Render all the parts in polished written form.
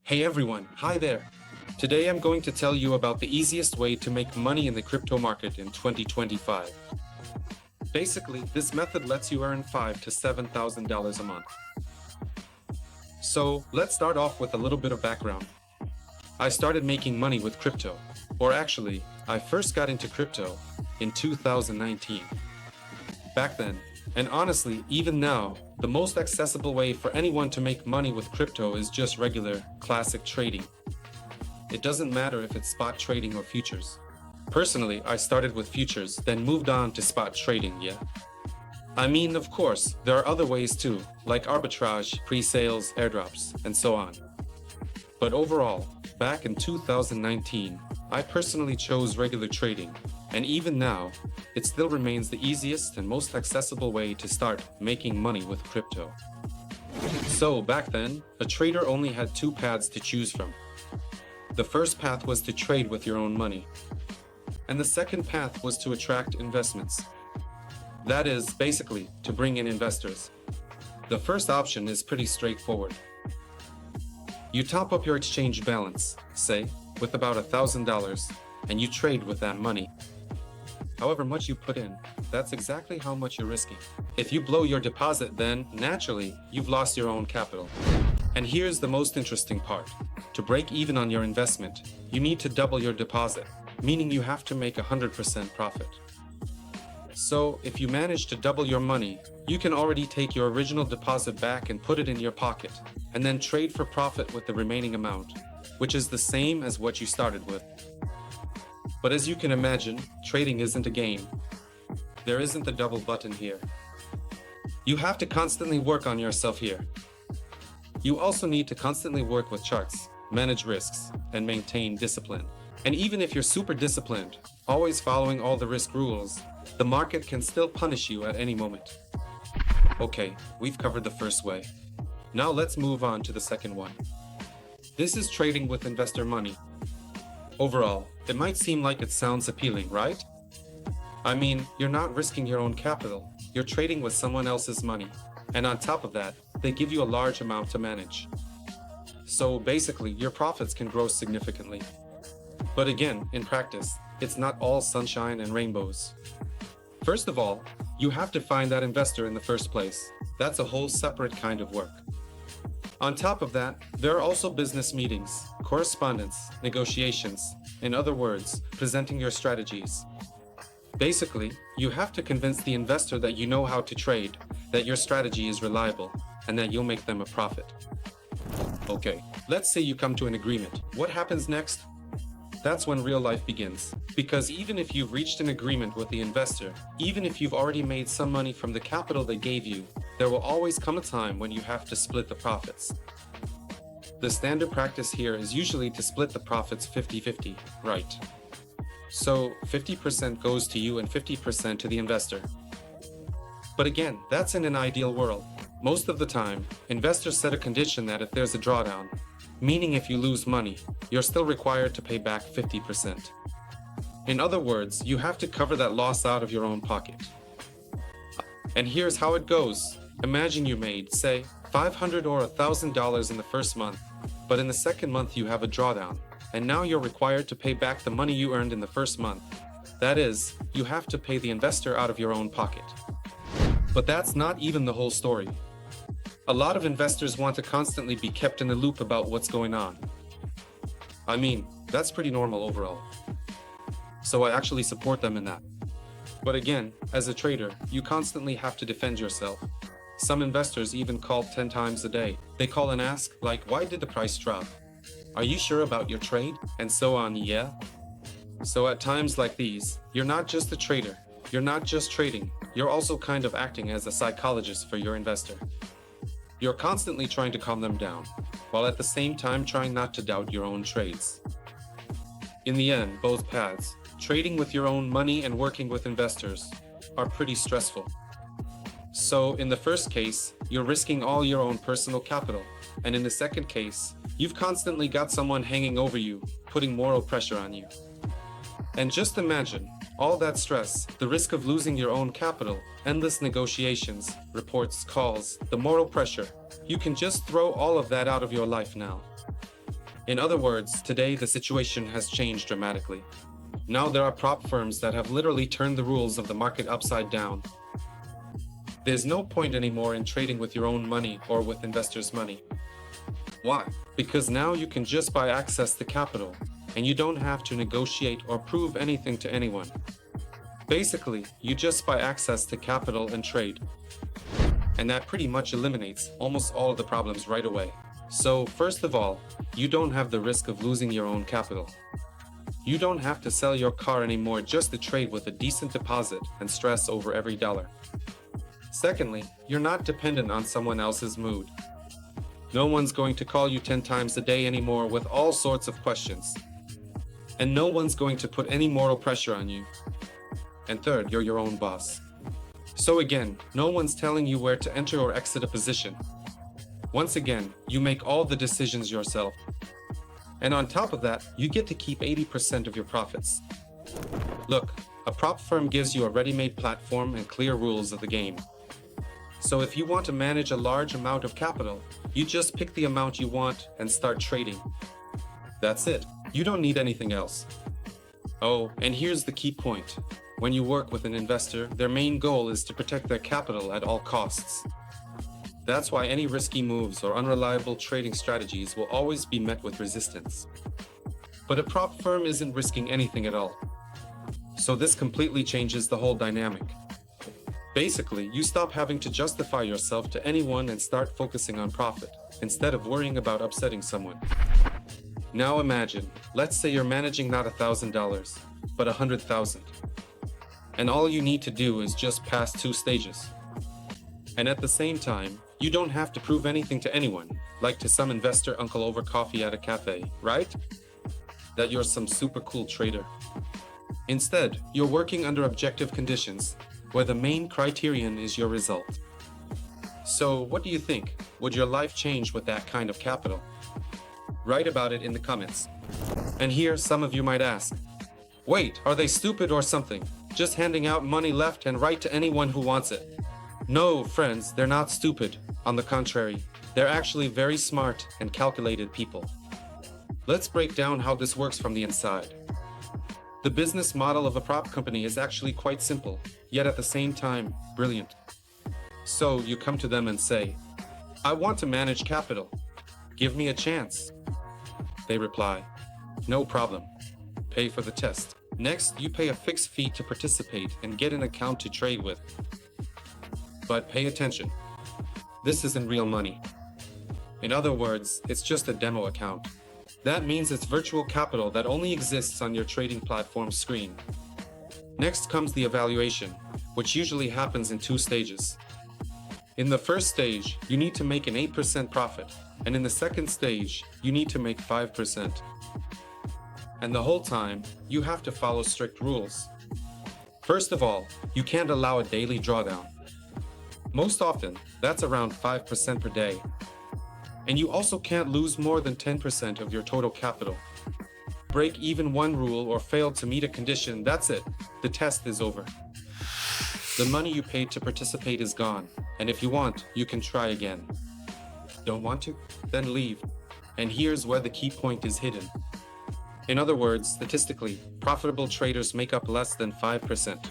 Hey everyone, hi there. Today I'm going to tell you about the easiest way to make money in the crypto market in 2025. Basically, this method lets you earn $5,000 to $7,000 a month. So, let's start off with a little bit of background. I started making money with crypto, or actually, I first got into crypto in 2019. Back then, and honestly, even now, the most accessible way for anyone to make money with crypto is just regular, classic trading. It doesn't matter if it's spot trading or futures. Personally, I started with futures, then moved on to spot trading, yeah? I mean, of course, there are other ways too, like arbitrage, pre-sales, airdrops, and so on. But overall, back in 2019, I personally chose regular trading, and even now, it still remains the easiest and most accessible way to start making money with crypto. So back then, a trader only had two paths to choose from. The first path was to trade with your own money, and the second path was to attract investments. That is, basically, to bring in investors. The first option is pretty straightforward. You top up your exchange balance, say, with about $1,000, and you trade with that money. However much you put in, that's exactly how much you're risking. If you blow your deposit, then, naturally, you've lost your own capital. And here's the most interesting part. To break even on your investment, you need to double your deposit, meaning you have to make 100% profit. So, if you manage to double your money, you can already take your original deposit back and put it in your pocket, and then trade for profit with the remaining amount, which is the same as what you started with. But as you can imagine, trading isn't a game. There isn't a double button here. You have to constantly work on yourself here. You also need to constantly work with charts, manage risks, and maintain discipline. And even if you're super disciplined, always following all the risk rules, the market can still punish you at any moment. Okay, we've covered the first way. Now let's move on to the second one. This is trading with investor money. Overall, it might seem like it sounds appealing, right? I mean, you're not risking your own capital, you're trading with someone else's money. And on top of that, they give you a large amount to manage. So basically, your profits can grow significantly. But again, in practice, it's not all sunshine and rainbows. First of all, you have to find that investor in the first place. That's a whole separate kind of work. On top of that, there are also business meetings, correspondence, negotiations, in other words, presenting your strategies. Basically, you have to convince the investor that you know how to trade, that your strategy is reliable, and that you'll make them a profit. Okay, let's say you come to an agreement. What happens next? That's when real life begins. Because even if you've reached an agreement with the investor, even if you've already made some money from the capital they gave you, there will always come a time when you have to split the profits. The standard practice here is usually to split the profits 50-50, right? So 50% goes to you and 50% to the investor. But again, that's in an ideal world. Most of the time, investors set a condition that if there's a drawdown, meaning if you lose money, you're still required to pay back 50%. In other words, you have to cover that loss out of your own pocket. And here's how it goes. Imagine you made, say, $500 or $1,000 in the first month, but in the second month you have a drawdown, and now you're required to pay back the money you earned in the first month. That is, you have to pay the investor out of your own pocket. But that's not even the whole story. A lot of investors want to constantly be kept in the loop about what's going on. I mean, that's pretty normal overall. So I actually support them in that. But again, as a trader, you constantly have to defend yourself. Some investors even call 10 times a day. They call and ask, like, why did the price drop? Are you sure about your trade? And so on, yeah? So at times like these, you're not just a trader. You're not just trading. You're also kind of acting as a psychologist for your investor. You're constantly trying to calm them down, while at the same time trying not to doubt your own trades. In the end, both paths, trading with your own money and working with investors, are pretty stressful. So in the first case, you're risking all your own personal capital, and in the second case, you've constantly got someone hanging over you, putting moral pressure on you. And just imagine, all that stress, the risk of losing your own capital, endless negotiations, reports, calls, the moral pressure. You can just throw all of that out of your life now. In other words, today the situation has changed dramatically. Now there are prop firms that have literally turned the rules of the market upside down. There's no point anymore in trading with your own money or with investors' money. Why? Because now you can just buy access to capital, and you don't have to negotiate or prove anything to anyone. Basically, you just buy access to capital and trade. And that pretty much eliminates almost all of the problems right away. So, first of all, you don't have the risk of losing your own capital. You don't have to sell your car anymore just to trade with a decent deposit and stress over every dollar. Secondly, you're not dependent on someone else's mood. No one's going to call you 10 times a day anymore with all sorts of questions. And no one's going to put any moral pressure on you. And third, you're your own boss. So again, no one's telling you where to enter or exit a position. Once again, you make all the decisions yourself. And on top of that, you get to keep 80% of your profits. Look, a prop firm gives you a ready-made platform and clear rules of the game. So if you want to manage a large amount of capital, you just pick the amount you want and start trading. That's it. You don't need anything else. Oh, and here's the key point. When you work with an investor, their main goal is to protect their capital at all costs. That's why any risky moves or unreliable trading strategies will always be met with resistance. But a prop firm isn't risking anything at all. So this completely changes the whole dynamic. Basically, you stop having to justify yourself to anyone and start focusing on profit, instead of worrying about upsetting someone. Now imagine, let's say you're managing not $1,000, but 100,000. And all you need to do is just pass 2 stages. And at the same time, you don't have to prove anything to anyone, like to some investor uncle over coffee at a cafe, right? That you're some super cool trader. Instead, you're working under objective conditions, where the main criterion is your result. So, what do you think? Would your life change with that kind of capital? Write about it in the comments. And here, some of you might ask, wait, are they stupid or something? Just handing out money left and right to anyone who wants it. No, friends, they're not stupid. On the contrary, they're actually very smart and calculated people. Let's break down how this works from the inside. The business model of a prop company is actually quite simple, yet at the same time, brilliant. So you come to them and say, I want to manage capital. Give me a chance. They reply, no problem. Pay for the test. Next, you pay a fixed fee to participate and get an account to trade with. But pay attention. This isn't real money. In other words, it's just a demo account. That means it's virtual capital that only exists on your trading platform screen. Next comes the evaluation, which usually happens in 2 stages. In the first stage, you need to make an 8% profit, and in the second stage, you need to make 5%. And the whole time, you have to follow strict rules. First of all, you can't allow a daily drawdown. Most often, that's around 5% per day. And you also can't lose more than 10% of your total capital. Break even one rule or fail to meet a condition, that's it. The test is over. The money you paid to participate is gone, and if you want, you can try again. Don't want to? Then leave. And here's where the key point is hidden. In other words, statistically, profitable traders make up less than 5%.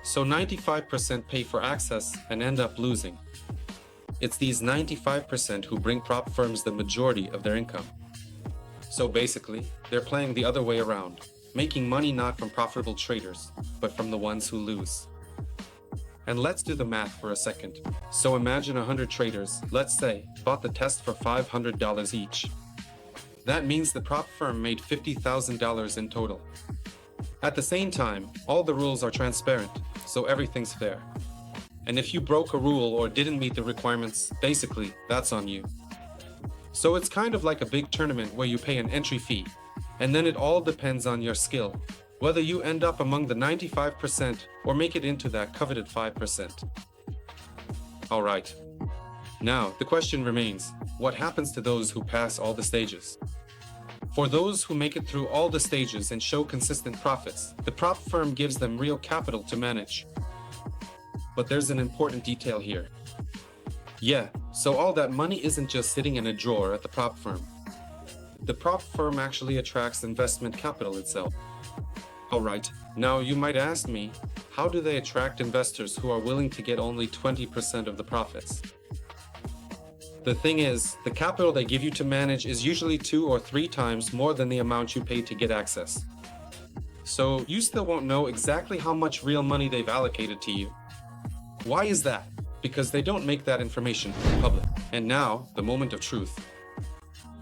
So 95% pay for access and end up losing. It's these 95% who bring prop firms the majority of their income. So basically, they're playing the other way around, making money not from profitable traders, but from the ones who lose. And let's do the math for a second. So imagine 100 traders, let's say, bought the test for $500 each. That means the prop firm made $50,000 in total. At the same time, all the rules are transparent, so everything's fair. And if you broke a rule or didn't meet the requirements, basically, that's on you. So it's kind of like a big tournament where you pay an entry fee, and then it all depends on your skill, whether you end up among the 95% or make it into that coveted 5%. Alright. Now, the question remains, what happens to those who pass all the stages? For those who make it through all the stages and show consistent profits, the prop firm gives them real capital to manage. But there's an important detail here. Yeah, so all that money isn't just sitting in a drawer at the prop firm. the prop firm actually attracts investment capital itself. Alright, now you might ask me, how do they attract investors who are willing to get only 20% of the profits? The thing is, the capital they give you to manage is usually 2 or 3 times more than the amount you paid to get access. So you still won't know exactly how much real money they've allocated to you. Why is that? Because they don't make that information public. And now, the moment of truth.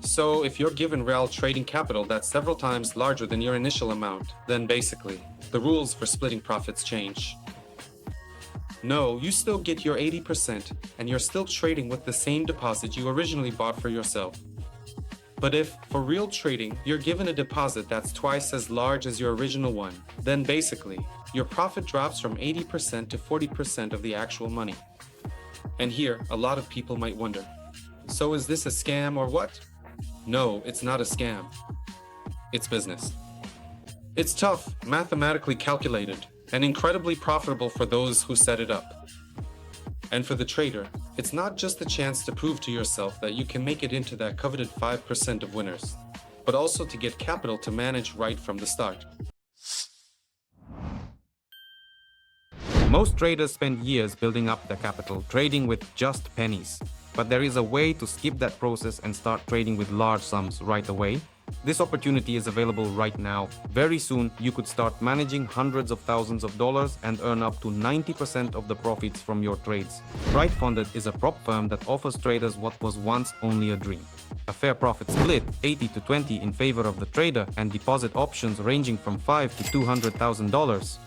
So if you're given real trading capital that's several times larger than your initial amount, then basically, the rules for splitting profits change. No, you still get your 80% and you're still trading with the same deposit you originally bought for yourself. But if, for real trading, you're given a deposit that's twice as large as your original one, then basically, your profit drops from 80% to 40% of the actual money. And here, a lot of people might wonder, so is this a scam or what? No, it's not a scam. It's business. It's tough, mathematically calculated, and incredibly profitable for those who set it up. And for the trader, it's not just the chance to prove to yourself that you can make it into that coveted 5% of winners, but also to get capital to manage right from the start. Most traders spend years building up their capital trading with just pennies. But there is a way to skip that process and start trading with large sums right away. This opportunity is available right now. Very soon, you could start managing hundreds of thousands of dollars and earn up to 90% of the profits from your trades. BrightFunded is a prop firm that offers traders what was once only a dream. A fair profit split, 80 to 20 in favor of the trader, and deposit options ranging from $5,000 to $200,000.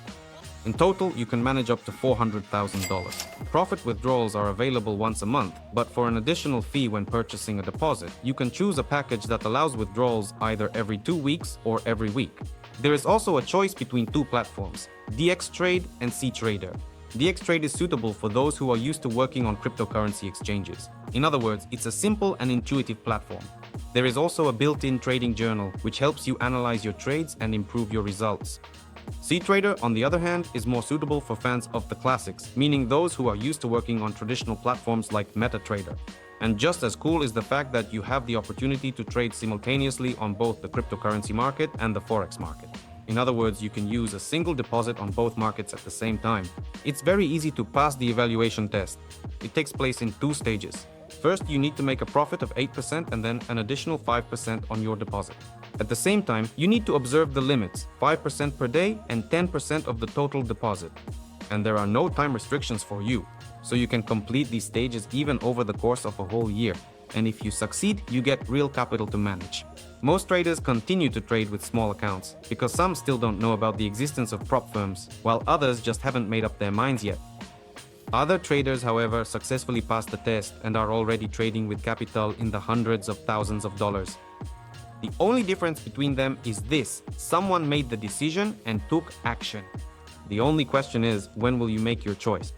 In total, you can manage up to $400,000. Profit withdrawals are available once a month, but for an additional fee when purchasing a deposit, you can choose a package that allows withdrawals either every 2 weeks or every week. There is also a choice between 2 platforms, DXTrade and CTrader. DXTrade is suitable for those who are used to working on cryptocurrency exchanges. In other words, it's a simple and intuitive platform. There is also a built-in trading journal, which helps you analyze your trades and improve your results. CTrader, on the other hand, is more suitable for fans of the classics, meaning those who are used to working on traditional platforms like MetaTrader. And just as cool is the fact that you have the opportunity to trade simultaneously on both the cryptocurrency market and the forex market. In other words, you can use a single deposit on both markets at the same time. It's very easy to pass the evaluation test. It takes place in 2 stages. First, you need to make a profit of 8% and then an additional 5% on your deposit. At the same time, you need to observe the limits, 5% per day and 10% of the total deposit. And there are no time restrictions for you, so you can complete these stages even over the course of a whole year. And if you succeed, you get real capital to manage. Most traders continue to trade with small accounts, because some still don't know about the existence of prop firms, while others just haven't made up their minds yet. Other traders, however, successfully passed the test and are already trading with capital in the hundreds of thousands of dollars. The only difference between them is this: someone made the decision and took action. The only question is, when will you make your choice?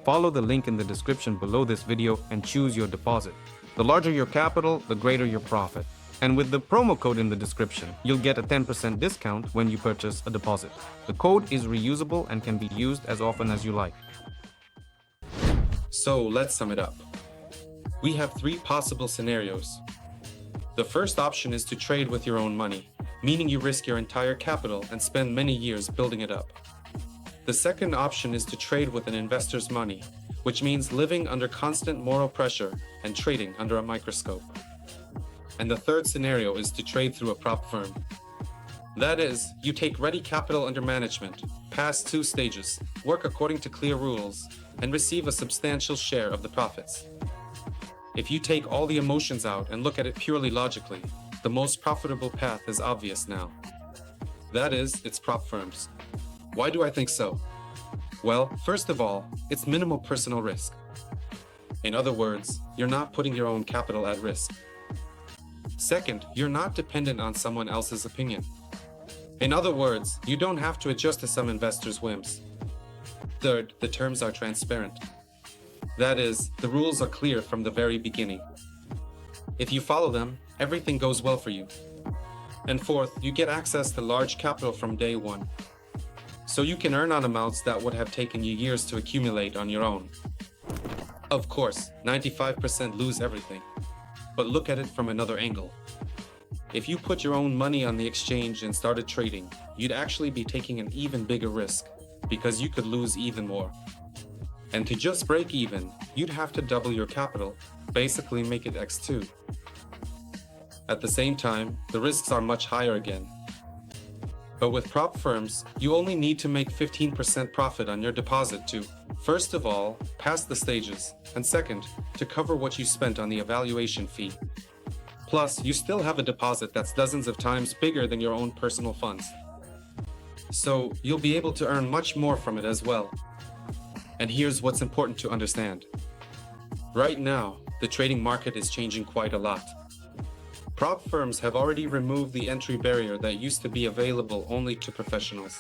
Follow the link in the description below this video and choose your deposit. The larger your capital, the greater your profit. And with the promo code in the description, you'll get a 10% discount when you purchase a deposit. The code is reusable and can be used as often as you like. So let's sum it up. We have 3 possible scenarios. The first option is to trade with your own money, meaning you risk your entire capital and spend many years building it up. The second option is to trade with an investor's money, which means living under constant moral pressure and trading under a microscope. And the third scenario is to trade through a prop firm. That is, you take ready capital under management, pass 2 stages, work according to clear rules, and receive a substantial share of the profits. If you take all the emotions out and look at it purely logically, the most profitable path is obvious now. That is, it's prop firms. Why do I think so? Well, first of all, it's minimal personal risk. In other words, you're not putting your own capital at risk. Second, you're not dependent on someone else's opinion. In other words, you don't have to adjust to some investors' whims. Third, the terms are transparent. That is, the rules are clear from the very beginning. If you follow them, everything goes well for you. And fourth, you get access to large capital from day one. So you can earn on amounts that would have taken you years to accumulate on your own. Of course, 95% lose everything. But look at it from another angle. If you put your own money on the exchange and started trading, you'd actually be taking an even bigger risk because you could lose even more. And to just break even, you'd have to double your capital, basically make it x2. At the same time, the risks are much higher again. But with prop firms, you only need to make 15% profit on your deposit to, first of all, pass the stages, and second, to cover what you spent on the evaluation fee. Plus, you still have a deposit that's dozens of times bigger than your own personal funds. So, you'll be able to earn much more from it as well. And here's what's important to understand. Right now, the trading market is changing quite a lot. Prop firms have already removed the entry barrier that used to be available only to professionals.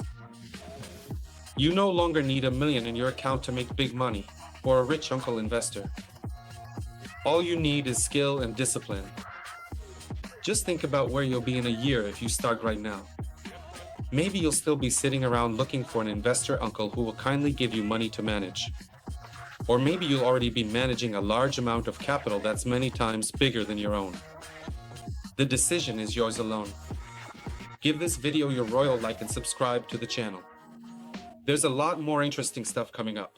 You no longer need $1 million in your account to make big money, or a rich uncle investor. All you need is skill and discipline. Just think about where you'll be in a year if you start right now. Maybe you'll still be sitting around looking for an investor uncle who will kindly give you money to manage. Or maybe you'll already be managing a large amount of capital that's many times bigger than your own. The decision is yours alone. Give this video your royal like and subscribe to the channel. There's a lot more interesting stuff coming up.